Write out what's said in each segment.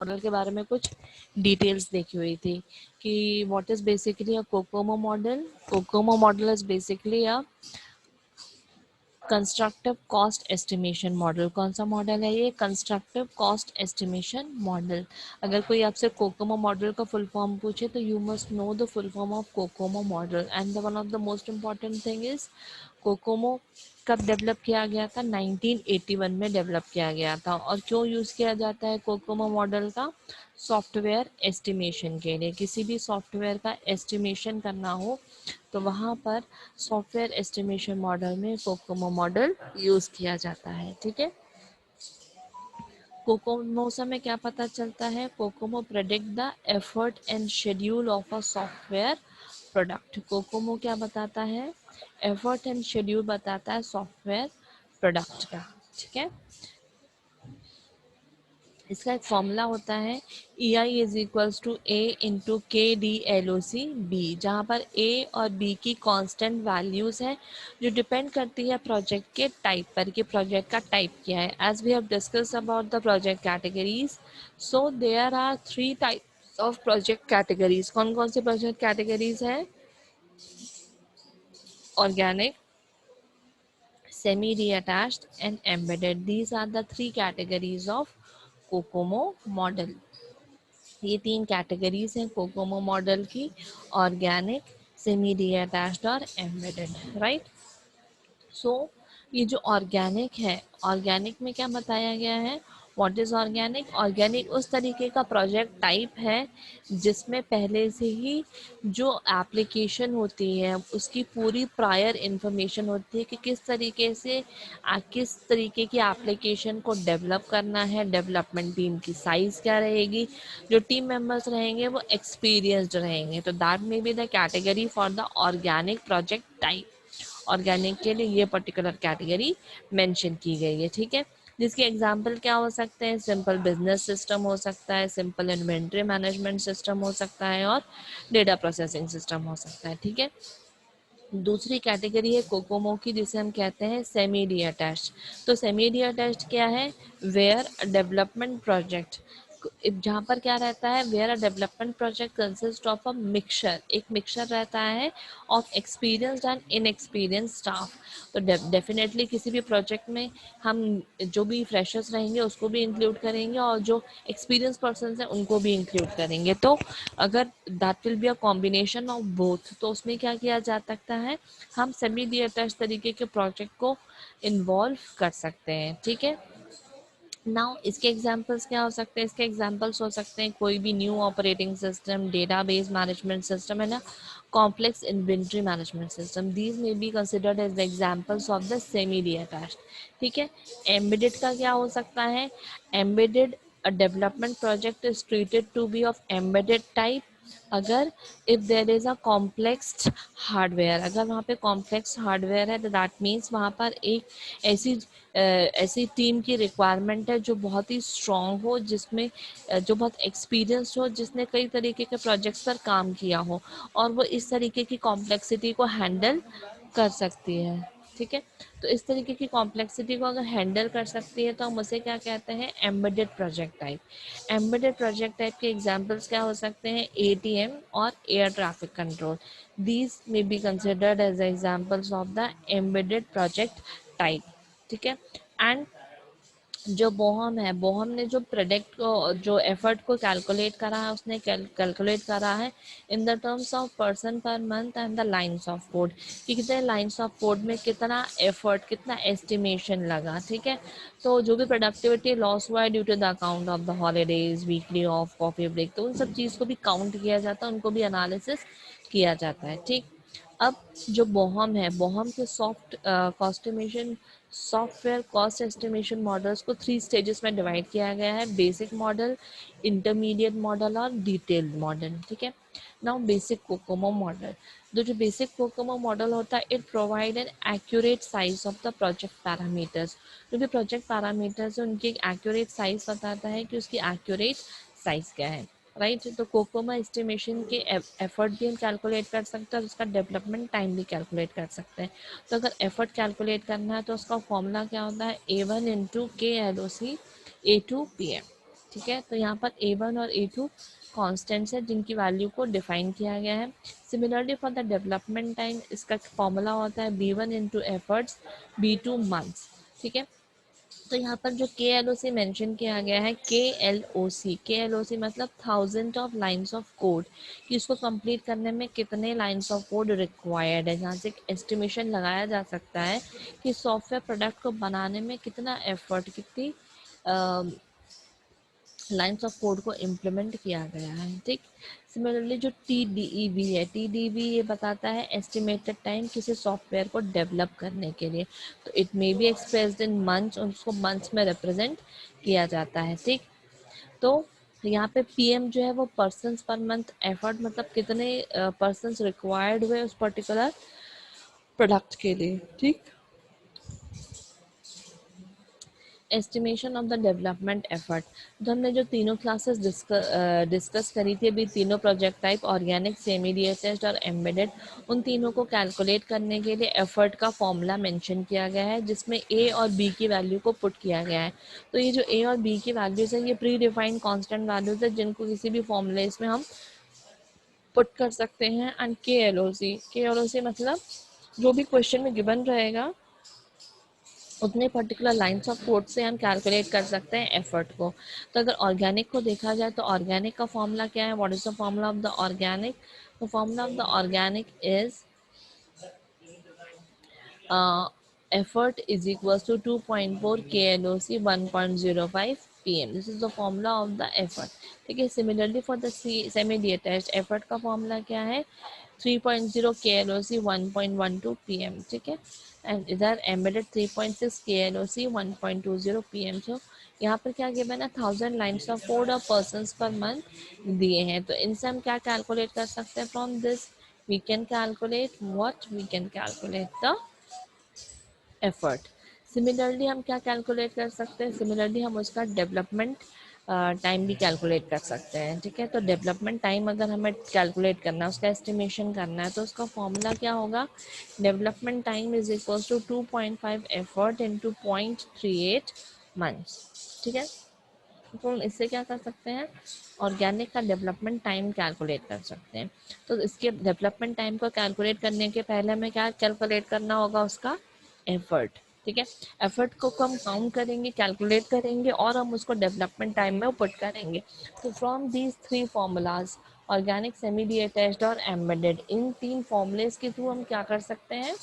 Model के बारे में कुछ डिटेल्स देखी हुई थी कि what is basically a Kokomo model. Kokomo model is basically a constructive cost estimation model. कौन सा मॉडल है ये? Constructive cost estimation model. अगर कोई आपसे कोकोमो मॉडल का फुल फॉर्म पूछे तो you must know the full form of Kokomo model. And one of the most important thing is Kokomo कब डेवलप किया गया था? 1981 में डेवलप किया गया था. और क्यों यूज़ किया जाता है कोकोमो मॉडल का? सॉफ्टवेयर एस्टिमेशन के लिए. किसी भी सॉफ्टवेयर का एस्टिमेशन करना हो तो वहाँ पर सॉफ्टवेयर एस्टिमेशन मॉडल में कोकोमो मॉडल यूज़ किया जाता है. ठीक है. कोकोमो से हमें क्या पता चलता है? Kokomo predict the effort and schedule of a software product. Kokomo क्या बताता है? एफर्ट एंड शेड्यूल बताता है सॉफ्टवेयर प्रोडक्ट का. ठीक है. इसका एक फॉर्मूला होता है EI is equals to A into KDLOC-B, जहाँ पर A और B की कांस्टेंट वैल्यूज़ हैं जो डिपेंड करती है प्रोजेक्ट के टाइप पर कि प्रोजेक्ट का टाइप क्या है. As we have discuss about the project categories, so there are 3 types of project categories. कौन कौन सी प्रोजेक्ट कैटेगरीज हैं? Organic, semi-detached and embedded. These are the 3 categories of COCOMO model. ये 3 कैटेगरीज हैं COCOMO model की: organic, semi detached और embedded. Right. So ये जो ऑर्गेनिक है, ऑर्गेनिक में क्या बताया गया है? What is organic? ऑर्गेनिक उस तरीके का प्रोजेक्ट टाइप है जिसमें पहले से ही जो एप्लीकेशन होती है उसकी पूरी प्रायर इन्फॉर्मेशन होती है कि किस तरीके से किस तरीके की एप्लीकेशन को डेवलप करना है, डेवलपमेंट टीम की साइज़ क्या रहेगी, जो टीम मेंबर्स रहेंगे वो एक्सपीरियंस्ड रहेंगे. तो that may be the category for the organic project type. Organic के लिए ये पर्टिकुलर कैटेगरी मेंशन की गई है. ठीक है. जिसके एग्जाम्पल क्या हो सकते हैं? सिंपल बिजनेस सिस्टम हो सकता है, सिंपल इन्वेंट्री मैनेजमेंट सिस्टम हो सकता है और डेटा प्रोसेसिंग सिस्टम हो सकता है. ठीक है. दूसरी कैटेगरी है कोकोमो की जिसे हम कहते हैं सेमी डी अटैच्ड. तो सेमी डी अटैच्ड क्या है? वेयर डेवलपमेंट प्रोजेक्ट, जहाँ पर क्या रहता है? Where a development project consist of a mixture, एक मिक्सचर रहता है of experienced and inexperience staff. तो डेफिनेटली किसी भी प्रोजेक्ट में हम जो भी फ्रेशर्स रहेंगे उसको भी इंक्लूड करेंगे और जो एक्सपीरियंस पर्सन हैं उनको भी इंक्लूड करेंगे. तो अगर that will be a combination of both, तो उसमें क्या किया जा सकता है? हम सेमी डी अटैच तरीके के प्रोजेक्ट को इन्वॉल्व कर सकते हैं. ठीक है. नाउ इसके एग्जांपल्स क्या हो सकते हैं? इसके एग्जांपल्स हो सकते हैं कोई भी new operating system, database management system, है ना, complex inventory management system. These may be considered as the examples of the semi detached. ठीक है. एम्बेडेड का क्या हो सकता है? Embedded, a development project is treated to be of embedded type अगर if there is a complex hardware, अगर वहाँ पे कॉम्प्लेक्स हार्डवेयर है तो दैट मीन्स वहाँ पर एक ऐसी टीम की रिक्वायरमेंट है जो बहुत ही स्ट्रॉन्ग हो, जिसमें जो बहुत एक्सपीरियंस्ड हो, जिसने कई तरीके के प्रोजेक्ट्स पर काम किया हो और वो इस तरीके की कॉम्प्लेक्सिटी को हैंडल कर सकती है. ठीक है. तो इस तरीके की कॉम्प्लेक्सिटी को अगर हैंडल कर सकती है तो हम उसे क्या कहते हैं? Embedded project type. Embedded project type के एग्जांपल्स क्या हो सकते हैं? ATM और air traffic control. These may be considered as examples of the embedded project type. ठीक है. एंड जो बोहम है, बोहम ने जो प्रोडक्ट को, जो एफर्ट को कैलकुलेट करा है, उसने कैलकुलेट करा है in the terms of person per month and the lines of code, कि कितने लाइंस ऑफ कोड में कितना एफर्ट, कितना एस्टिमेशन लगा. ठीक है. तो जो भी प्रोडक्टिविटी लॉस हुआ है due to the account of the holidays, weekly off, coffee break, तो उन सब चीज़ को भी काउंट किया जाता है, उनको भी एनालिसिस किया जाता है. ठीक. अब जो बोहम है, बोहम के सॉफ्टवेयर कॉस्ट एस्टिमेशन मॉडल्स को 3 स्टेजेस में डिवाइड किया गया है: बेसिक मॉडल, इंटरमीडिएट मॉडल और डिटेल्ड मॉडल. ठीक है. Now basic COCOMO model. जो बेसिक कोकोमो मॉडल होता है, it provide an accurate size of the project parameters. जो भी प्रोजेक्ट पैरामीटर्स है उनकी एक एक्यूरेट साइज बताता है कि उसकी एक्यूरेट साइज क्या है. राइट. तो कोकोमो एस्टिमेशन के एफर्ट भी हम कैलकुलेट कर सकते हैं और उसका डेवलपमेंट टाइम भी कैलकुलेट कर सकते हैं. तो अगर एफर्ट कैलकुलेट करना है तो उसका फॉर्मूला क्या होता है? A1 into KLOC A2 PM. ठीक है, तो यहाँ पर A1 और A2 कॉन्स्टेंट्स है जिनकी वैल्यू को डिफाइन किया गया है। Similarly for the development time इसका फॉर्मूला होता है B1 into efforts, B2 months. ठीक है, तो यहाँ पर जो के एल ओ सी मैंशन किया गया है, के एल ओ सी मतलब thousand of lines of code, कि उसको कंप्लीट करने में कितने लाइन्स ऑफ कोड रिक्वायर्ड है, जहाँ से एक एस्टिमेशन लगाया जा सकता है कि सॉफ्टवेयर प्रोडक्ट को बनाने में कितना एफर्ट, कितनी लाइन्स ऑफ कोड को इम्प्लीमेंट किया गया है। ठीक, सिमिलरली जो TDEV है, TDEV ये बताता है एस्टिमेटेड टाइम किसी सॉफ्टवेयर को डेवलप करने के लिए, तो it may be expressed in months और उसको मंथ्स में रिप्रेजेंट किया जाता है। ठीक, तो यहाँ पे PM जो है वो पर्सन्स पर मंथ, एफर्ट मतलब कितने पर्सन्स रिक्वायर्ड हुए उस पर्टिकुलर प्रोडक्ट के लिए। ठीक, estimation of the development effort, तो हमने जो तीनों क्लासेस डिस्कस करी थी अभी, तीनों project type organic, semi DSS और एम्बेडेड, उन तीनों को कैलकुलेट करने के लिए एफर्ट का फॉर्मूला मेंशन किया गया है जिसमें A और B की वैल्यू को पुट किया गया है। तो ये जो A और B की वैल्यूज है ये प्री डिफाइंड कॉन्स्टेंट वैल्यूज है जिनको किसी भी फॉर्मूले में हम पुट कर सकते हैं। एंड के एल ओ सी मतलब जो भी क्वेश्चन में गिवन रहेगा उतने पर्टिकुलर लाइन्स ऑफ कोड से हम कैलकुलेट कर सकते हैं एफर्ट को। तो अगर ऑर्गेनिक को देखा जाए तो ऑर्गेनिक का फॉर्मूला क्या है, what is the formula of the organic? The formula of the organic is effort is equals to 2.4 KLOC 1.05 PM. This is the formula of the effort. ठीक है, similarly for the semi detached effort का formula क्या है, 3.0 KLOC 1.12 PM। ठीक है, and इधर embedded 3.6 KLOC 1.20 PM। सो यहाँ पर क्या गिवन है, 1000 लाइन्स ऑफ कोड और पर्सन्स पर मंथ दिए हैं, तो इनसे हम क्या कैलकुलेट कर सकते हैं, from this we can calculate what, we can calculate the effort. Similarly हम क्या कैलकुलेट कर सकते हैं, सिमिलरली हम उसका डेवलपमेंट टाइम भी कैलकुलेट कर सकते हैं। ठीक है, तो डेवलपमेंट टाइम अगर हमें कैलकुलेट करना है, उसका एस्टिमेशन करना है, तो उसका फॉर्मूला क्या होगा, development time is equal to 2.5 effort into 0.38 months. ठीक है, तो हम इससे क्या कर सकते हैं, ऑर्गेनिक का डेवलपमेंट टाइम कैलकुलेट कर सकते हैं। तो इसके डेवलपमेंट टाइम को कैलकुलेट करने के पहले हमें क्या कैलकुलेट करना होगा, उसका एफर्ट। ठीक है, एफर्ट को हम काउंट करेंगे, कैलकुलेट करेंगे और हम उसको डेवलपमेंट टाइम में पुट करेंगे। तो from these three formulas, organic, semi detached और एम्बेडेड, इन तीन फॉर्मूलेज के थ्रू हम क्या कर सकते हैं,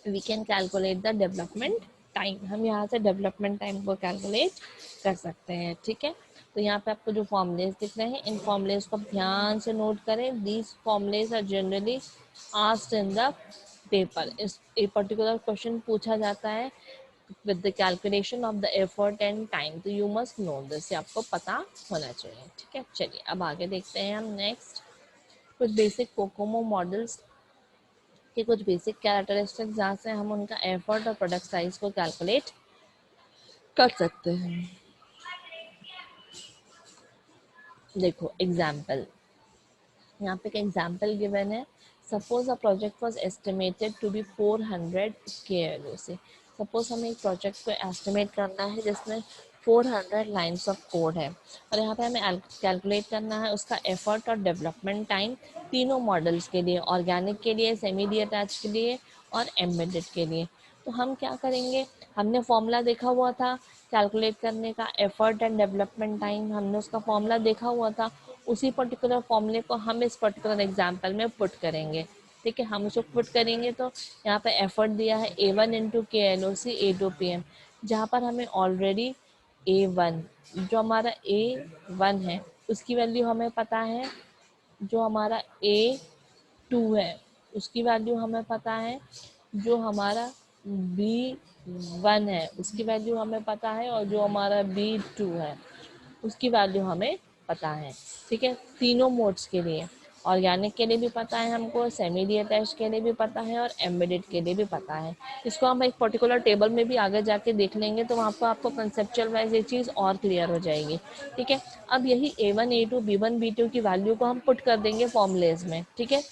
we can calculate the development time. हम यहाँ से डेवलपमेंट टाइम को कैलकुलेट कर सकते हैं। ठीक है, तो यहाँ पे आपको जो फॉर्मूलेज दिख रहे हैं, इन फॉर्मूलेज को ध्यान से नोट करें। These formulae are generally asked in the paper. इस एक पर्टिकुलर क्वेश्चन पूछा जाता है with the calculation of the effort and time, तो यू मस्ट नो दिस, आपको पता होना चाहिए। ठीक है, चलिए अब आगे देखते हैं हम नेक्स्ट कुछ बेसिक कोकोमो मॉडल्स के कुछ बेसिक कैरेक्टरिस्टिक्स जहाँ से हम उनका एफर्ट और प्रोडक्ट साइज को कैलकुलेट कर सकते हैं। देखो एग्जाम्पल, यहाँ पे एक एग्जाम्पल गिवन है, suppose a project was estimated to be 400 KLOC। Suppose हमें एक प्रोजेक्ट को एस्टिमेट करना है जिसमें 400 लाइन्स ऑफ कोड है और यहाँ पे हमें कैलकुलेट करना है उसका एफर्ट और डेवलपमेंट टाइम तीनों मॉडल्स के लिए, ऑर्गेनिक के लिए, सेमी डीटैच्ड के लिए और एम्बेडेड के लिए। तो हम क्या करेंगे, हमने फॉर्मूला देखा हुआ था कैलकुलेट करने का, एफर्ट एंड डेवलपमेंट टाइम, हमने उसका फॉर्मूला देखा हुआ था, उसी पर्टिकुलर फॉर्मूले को हम इस पर्टिकुलर एग्जाम्पल में पुट करेंगे। ठीक है, हम उसको पुट करेंगे तो यहाँ पे एफर्ट दिया है A1 into KLOC A2 PM, जहाँ पर हमें ऑलरेडी A1, जो हमारा A1 है उसकी वैल्यू हमें पता है, जो हमारा A2 है उसकी वैल्यू हमें पता है, जो हमारा B1 है उसकी वैल्यू हमें पता है और जो हमारा B2 है उसकी वैल्यू हमें पता है। ठीक है, तीनों मोड्स के लिए, ऑर्गेनिक के लिए भी पता है हमको, सेमी डीटैच्ड के लिए भी पता है और एम्बेडेड के लिए भी पता है। इसको हम एक पर्टिकुलर टेबल में भी आगे जाके देख लेंगे तो वहाँ पर आपको कंसेप्चुअल वाइज ये चीज़ और क्लियर हो जाएगी। ठीक है, अब यही A1 A2 B1 B2 की वैल्यू को हम पुट कर देंगे फॉर्मूलेज में। ठीक है,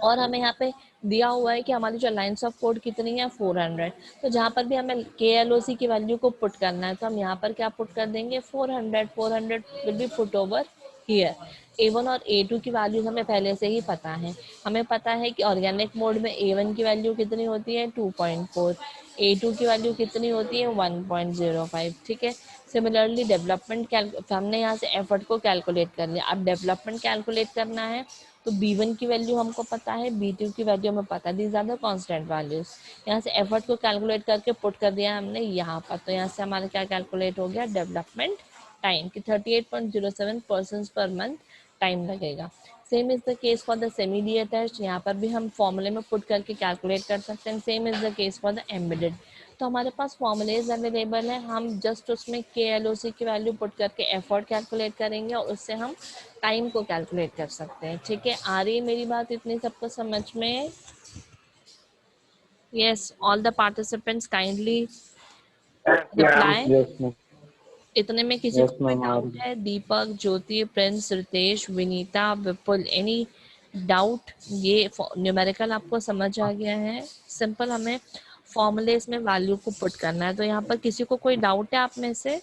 और हमें यहाँ पे दिया हुआ है कि हमारी जो लाइन्स ऑफ कोड कितनी है 400, तो जहाँ पर भी हमें KLOC की वैल्यू को पुट करना है तो हम यहाँ पर क्या पुट कर देंगे 400, 400 will be put over here. A1 और A2 की वैल्यूज हमें पहले से ही पता है। हमें पता है कि ऑर्गेनिक मोड में A1 की वैल्यू कितनी होती है 2.4, A2 की वैल्यू कितनी होती है 1.05, ठीक है। सिमिलरली डेवलपमेंट हमने यहाँ से एफर्ट को कैलकुलेट कर लिया। अब डेवलपमेंट कैलकुलेट करना है तो B1 की वैल्यू हमको पता है, B2 की वैल्यू हमें पता है, these are the constant values. यहाँ से एफर्ट को कैलकुलेट करके पुट कर दिया हमने यहाँ पर, तो यहाँ से हमारा क्या कैलकुलेट हो गया डेवलपमेंट टाइम कि 38.07 पर्सन पर मंथ टाइम लगेगा। Same is the case for the semi detached, यहाँ पर भी हम फॉर्मूले में पुट करके कैलकुलेट कर सकते हैं। Same is the case for the embedded. तो हमारे पास फॉर्मूलेज अवेलेबल हैं, हम जस्ट उसमें KLOC की वैल्यू पुट करके एफर्ट कैलकुलेट करेंगे और उससे हम टाइम को कैलकुलेट कर सकते हैं। ठीक है, आ रही है मेरी बात इतनी सबको समझ में? Yes, all the participants kindly reply. Yes ma'am. इतने में किसी यस को कोई मैम आ डाउट रही। है? दीपक, ज्योति, प्रिंस, रितेश, विनीता, विपुल, एनी डाउट? ये न्यूमेरिकल आपको समझ आ गया है? सिंपल हमें फॉर्मूलेस में वैल्यू को पुट करना है। तो यहाँ पर किसी को कोई डाउट है आप में से?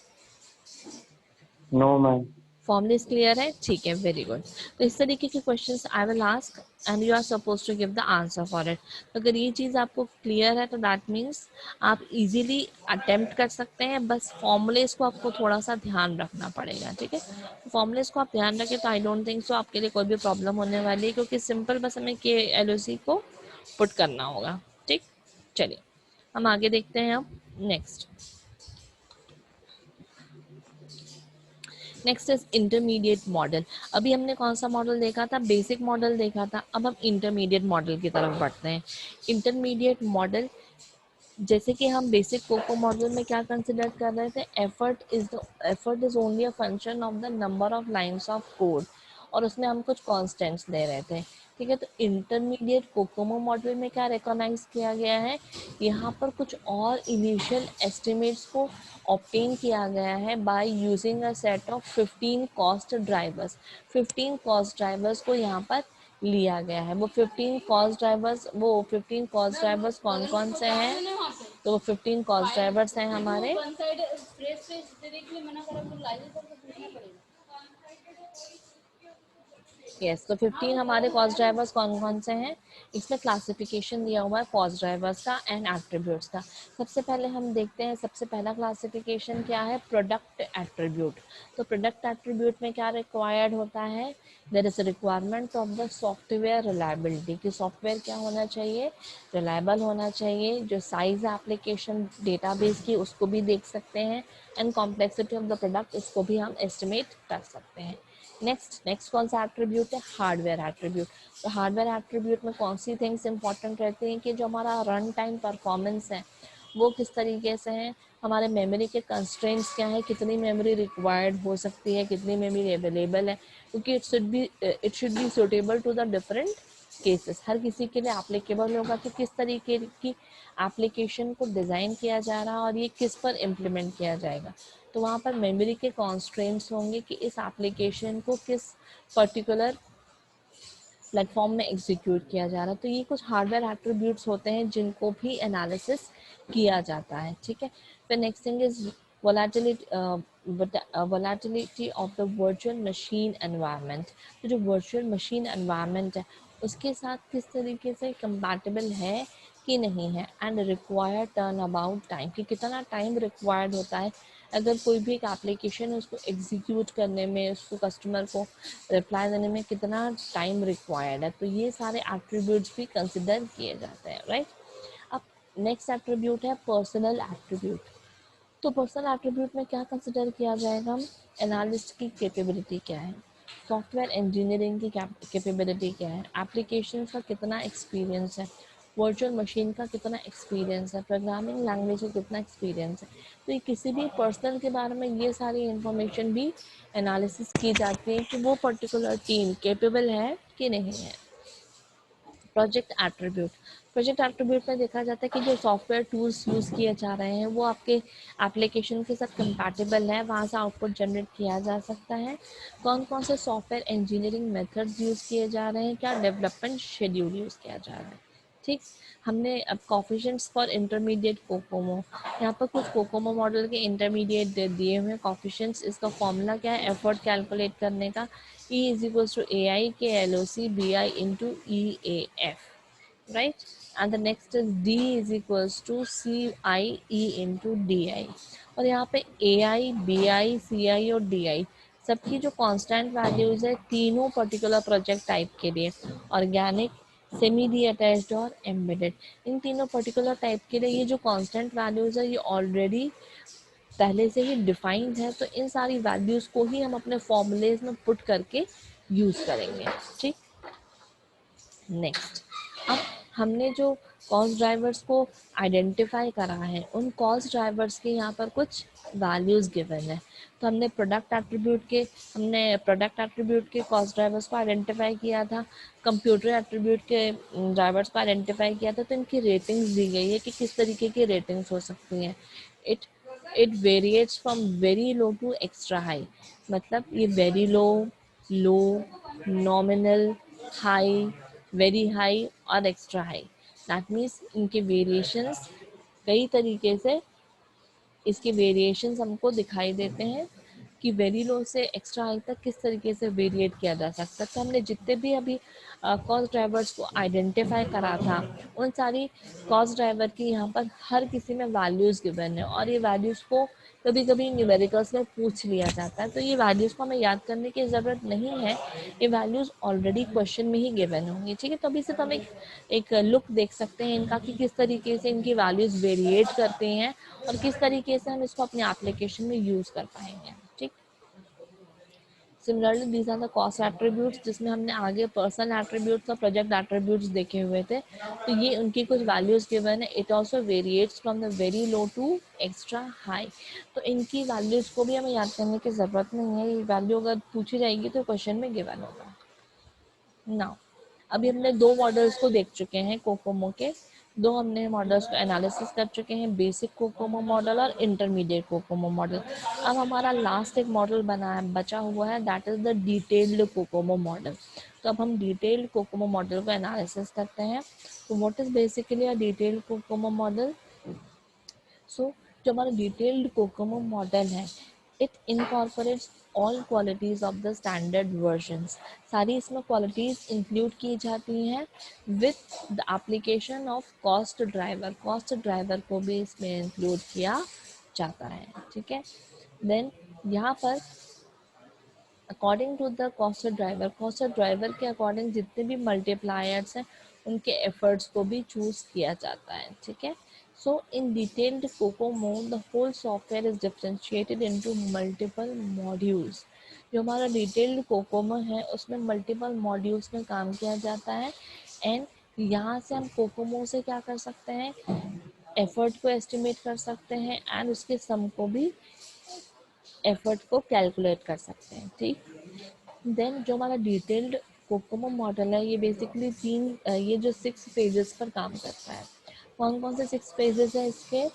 No ma'am. फॉर्मूलेस क्लियर है? ठीक है, वेरी गुड। तो इस तरीके के questions I will ask and you are suppose to give the answer for it. तो अगर ये चीज़ आपको क्लियर है तो दैट मीन्स आप इजीली अटेम्प्ट कर सकते हैं। बस फॉर्मूलेस को आपको थोड़ा सा ध्यान रखना पड़ेगा, ठीक है। फॉर्मूलेस को आप ध्यान रखें तो आई डोंट थिंक सो आपके लिए कोई भी प्रॉब्लम होने वाली है, क्योंकि सिंपल बस हमें KLOC को पुट करना होगा। ठीक, चलिए हम आगे देखते हैं। अब नेक्स्ट इज इंटरमीडिएट मॉडल। अभी हमने कौन सा मॉडल देखा था? बेसिक मॉडल देखा था। अब हम इंटरमीडिएट मॉडल की तरफ बढ़ते हैं। इंटरमीडिएट मॉडल, जैसे कि हम बेसिक कोको मॉडल में क्या कंसिडर कर रहे थे, effort is only a function of the number of lines of code, और उसमें हम कुछ कॉन्स्टेंट्स ले रहे थे, ठीक है। तो इंटरमीडिएट कोकोमो मॉडल में क्या रिकॉग्नाइज किया गया है, यहाँ पर कुछ और इनिशियल एस्टिमेट्स को ऑब्टेन किया गया है by using a set of 15 cost drivers. 15 cost drivers को यहाँ पर लिया गया है। वो 15 कॉस्ट ड्राइवर्स कौन कौन से हैं? तो वो 15 कॉस्ट ड्राइवर्स हैं हमारे। यस, तो 15 हमारे कॉस्ट ड्राइवर्स कौन कौन से हैं? इसमें क्लासिफिकेशन दिया हुआ है कॉस्ट ड्राइवर्स का एंड एट्रीब्यूट्स का। सबसे पहले हम देखते हैं, सबसे पहला क्लासिफिकेशन क्या है, प्रोडक्ट एट्रीब्यूट। तो प्रोडक्ट एट्रीब्यूट में क्या रिक्वायर्ड होता है, there is requirement of the software reliability, कि सॉफ्टवेयर क्या होना चाहिए, रिलायबल होना चाहिए। जो साइज है एप्लीकेशन डेटाबेस की उसको भी देख सकते हैं, and complexity of the product इसको भी हम एस्टिमेट कर सकते हैं। नेक्स्ट कौन सा एट्रीब्यूट है, हार्डवेयर एट्रीब्यूट। तो हार्डवेयर एट्रीब्यूट में कौन सी थिंग्स इंपॉर्टेंट रहती हैं कि जो हमारा रन टाइम परफॉर्मेंस है वो किस तरीके से है, हमारे मेमोरी के कंस्ट्रेंट्स क्या है, कितनी मेमोरी रिक्वायर्ड हो सकती है, कितनी मेमोरी अवेलेबल है, क्योंकि it should be suitable to the different cases. हर किसी के लिए एप्लीकेबल होगा कि किस तरीके की एप्लीकेशन को डिज़ाइन किया जा रहा है और ये किस पर इम्प्लीमेंट किया जाएगा। तो वहाँ पर मेमोरी के कॉन्स्ट्रेंट्स होंगे कि इस एप्लीकेशन को किस पर्टिकुलर प्लेटफॉर्म में एग्जीक्यूट किया जा रहा है। तो ये कुछ हार्डवेयर एट्रीब्यूट्स होते हैं जिनको भी एनालिसिस किया जाता है, ठीक है। फिर next thing is volatility of the virtual machine environment. तो जो वर्चुअल मशीन एनवायरनमेंट है उसके साथ किस तरीके से कंपैटिबल है कि नहीं है, and required turn about time, कि कितना टाइम रिक्वायर्ड होता है अगर कोई भी एक एप्लीकेशन है उसको एग्जीक्यूट करने में, उसको कस्टमर को रिप्लाई देने में कितना टाइम रिक्वायर्ड है। तो ये सारे एट्रीब्यूट्स भी कंसिडर किए जाते हैं, राइट। अब नेक्स्ट एट्रीब्यूट है पर्सनल एट्रीब्यूट। तो पर्सनल एट्रीब्यूट में क्या कंसिडर किया जाएगा, एनालिस्ट की कैपेबिलिटी क्या है, सॉफ्टवेयर इंजीनियरिंग की कैपेबिलिटी क्या है, एप्लीकेशन का कितना एक्सपीरियंस है, वर्चुअल मशीन का कितना एक्सपीरियंस है, प्रोग्रामिंग लैंग्वेज का कितना एक्सपीरियंस है। तो ये किसी भी पर्सनल के बारे में ये सारी इंफॉर्मेशन भी एनालिसिस की जाती है कि वो पर्टिकुलर टीम कैपेबल है कि नहीं है। प्रोजेक्ट एट्रीब्यूट में देखा जाता है कि जो सॉफ्टवेयर टूल्स यूज़ किए जा रहे हैं वो आपके एप्लीकेशन के साथ कंपैटिबल है, वहाँ से आउटपुट जनरेट किया जा सकता है। कौन कौन से सॉफ्टवेयर इंजीनियरिंग मेथड्स यूज़ किए जा रहे हैं, क्या डेवलपमेंट शेड्यूल यूज़ किया जा रहा है। ठीक, हमने अब कॉफिशिएंट्स फॉर इंटरमीडिएट कोकोमो, यहाँ पर कुछ कोकोमो मॉडल के इंटरमीडिएट दिए हुए हैं कॉफिशिएंट्स। इसका फॉर्मूला क्या है एफर्ट कैलकुलेट करने का, E is equals to AI के LOC BI into EAF, right? And the next is D is equals to CIE into DI। और यहाँ पे AI, BI, CI और DI सबकी जो कांस्टेंट वैल्यूज है तीनों पर्टिकुलर प्रोजेक्ट टाइप के लिए, ऑर्गेनिक, सेमी डी अटैच्ड और एम्बेडेड, इन तीनों पर्टिकुलर टाइप के लिए ये जो कांस्टेंट वैल्यूज है ये ऑलरेडी पहले से ही डिफाइंड है, तो इन सारी वैल्यूज को ही हम अपने फॉर्मूलेज में पुट करके यूज करेंगे। ठीक, नेक्स्ट, अब हमने जो कॉस्ट ड्राइवर्स को आइडेंटिफाई करा है उन कॉस्ट ड्राइवर्स के यहाँ पर कुछ वैल्यूज़ गिवन है। तो हमने प्रोडक्ट एट्रीब्यूट के कॉस्ट ड्राइवर्स को आइडेंटिफाई किया था, कंप्यूटर एट्रीब्यूट के ड्राइवर्स को आइडेंटिफाई किया था। तो इनकी रेटिंग्स दी गई है कि किस तरीके की रेटिंग्स हो सकती हैं। It it variates from very low to extra high, मतलब ये very low, low, nominal, high, very high और एक्स्ट्रा हाई। दैट मीन्स इनके वेरिएशंस कई तरीके से, इसके वेरिएशंस हमको दिखाई देते हैं कि वेरी लो से एक्स्ट्रा हाई तक किस तरीके से वेरिएट किया जा सकता है। तो हमने जितने भी अभी कॉस्ट ड्राइवर्स को आइडेंटिफाई करा था उन सारी कॉस्ट ड्राइवर की यहाँ पर हर किसी में वैल्यूज़ गिवन है, और ये वैल्यूज़ को कभी कभी न्यूमेरिकल्स में पूछ लिया जाता है। तो ये वैल्यूज़ को हमें याद करने की ज़रूरत नहीं है, ये वैल्यूज़ ऑलरेडी क्वेश्चन में ही गिवन होंगी। ठीक है, तो अभी से तो हम एक लुक देख सकते हैं इनका कि किस तरीके से इनकी वैल्यूज़ वेरिएट करते हैं और किस तरीके से हम इसको अपने एप्लीकेशन में यूज़ कर पाएंगे। ठीक, similarly these are the cost attributes, जिसमें हमने आगे पर्सनल एट्रीब्यूट्स और प्रोजेक्ट एट्रीब्यूट्स देखे हुए थे। तो ये उनकी कुछ वैल्यूज गिवन है। It also variates from the very low to extra high. तो इनकी वैल्यूज को भी हमें याद करने की ज़रूरत नहीं है, ये वैल्यू अगर पूछी जाएगी तो क्वेश्चन में गिवन होगा। नाउ अभी हमने दो मॉडल्स को देख चुके हैं कोकोमो के, दो हमने मॉडल्स को एनालिसिस कर चुके हैं, बेसिक कोकोमो मॉडल और इंटरमीडिएट कोकोमो मॉडल। अब हमारा लास्ट एक मॉडल बचा हुआ है, that is the detailed COCOMO model. तो अब हम डिटेल्ड कोकोमो मॉडल को एनालिसिस करते हैं। तो what is basically a detailed COCOMO model? So जो हमारा डिटेल्ड कोकोमो मॉडल है, it incorporates all qualities of the standard versions. सारी इसमें क्वालिटीज़ इंक्लूड की जाती हैं with the application of cost driver. Cost driver को भी इसमें इंक्लूड किया जाता है। ठीक है, देन यहाँ पर according to the cost driver के अकॉर्डिंग जितने भी मल्टीप्लायर्स हैं उनके एफर्ट्स को भी चूज़ किया जाता है। ठीक है, so in detailed COCOMO the whole software is differentiated into multiple modules. जो हमारा डिटेल्ड कोकोमो है उसमें मल्टीपल मॉड्यूल्स में काम किया जाता है। एंड यहाँ से हम कोकोमो से क्या कर सकते हैं, एफर्ट को एस्टिमेट कर सकते हैं एंड उसके सम को भी, एफर्ट को कैलकुलेट कर सकते हैं। ठीक, देन जो हमारा डिटेल्ड कोकोमो मॉडल है ये बेसिकली ये जो 6 पेजेस पर काम करता है। कौन कौन से 6 पेजेस है इसके?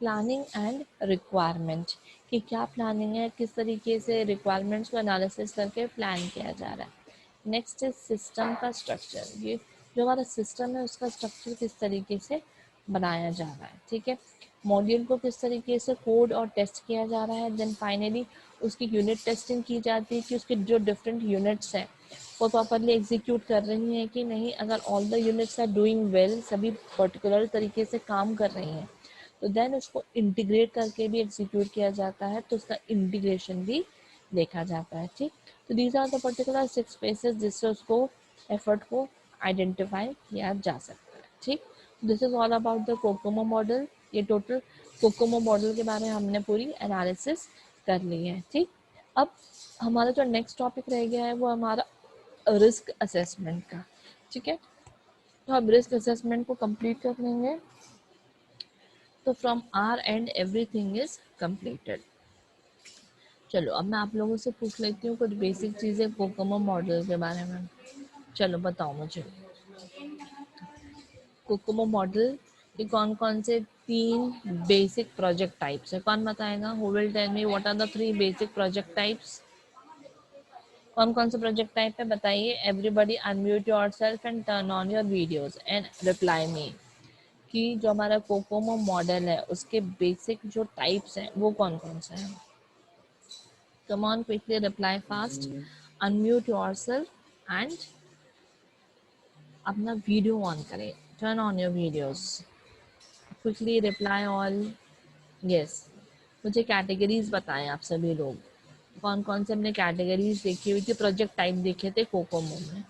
प्लानिंग एंड रिक्वायरमेंट, कि क्या प्लानिंग है, किस तरीके से रिक्वायरमेंट्स को एनालिसिस करके प्लान किया जा रहा है। नेक्स्ट इज सिस्टम का स्ट्रक्चर, ये जो हमारा सिस्टम है उसका स्ट्रक्चर किस तरीके से बनाया जा रहा है। ठीक है, मॉड्यूल को किस तरीके से कोड और टेस्ट किया जा रहा है। देन फाइनली उसकी यूनिट टेस्टिंग की जाती है कि उसके जो डिफरेंट यूनिट्स हैं वो प्रॉपरली एग्जीक्यूट कर रही हैं कि नहीं। अगर all the units are doing well, सभी पर्टिकुलर तरीके से काम कर रही हैं, तो देन उसको इंटीग्रेट करके भी एग्जीक्यूट किया जाता है, तो उसका इंटीग्रेशन भी देखा जाता है। ठीक, तो these are the particular 6 phases जिससे उसको एफर्ट को आइडेंटिफाई किया जा सकता है। ठीक, this is all about the Kokomo model. ये टोटल कोकोमो मॉडल के बारे में हमने पूरी एनालिसिस कर ली है। ठीक, अब हमारा जो नेक्स्ट टॉपिक रह गया है वो हमारा रिस्क असेसमेंट का। ठीक है, तो अब रिस्क असेसमेंट को कंप्लीट कर लेंगे। तो from our end everything is completed. चलो अब मैं आप लोगों से पूछ लेती हूँ कुछ बेसिक चीज़ें कोकोमो मॉडल के बारे में। चलो बताओ मुझे कोकोमो मॉडल के कौन कौन से 3 बेसिक प्रोजेक्ट टाइप्स है। कौन बताएगा? Who will tell me what are the 3 basic project types? कौन कौन से प्रोजेक्ट टाइप है बताइए। Everybody unmute yourself and turn on your videos and reply me, कि जो हमारा कोकोमो मॉडल है उसके बेसिक जो टाइप्स हैं वो कौन कौन से हैं। Come on, quickly reply fast, unmute yourself and अपना वीडियो ऑन करें, turn on your videos, quickly reply all. Yes, मुझे कैटेगरीज बताएं आप सभी लोग, कौन कौन से हमने कैटेगरीज देखी हुई थी, प्रोजेक्ट टाइप देखे थे कोकोमो में।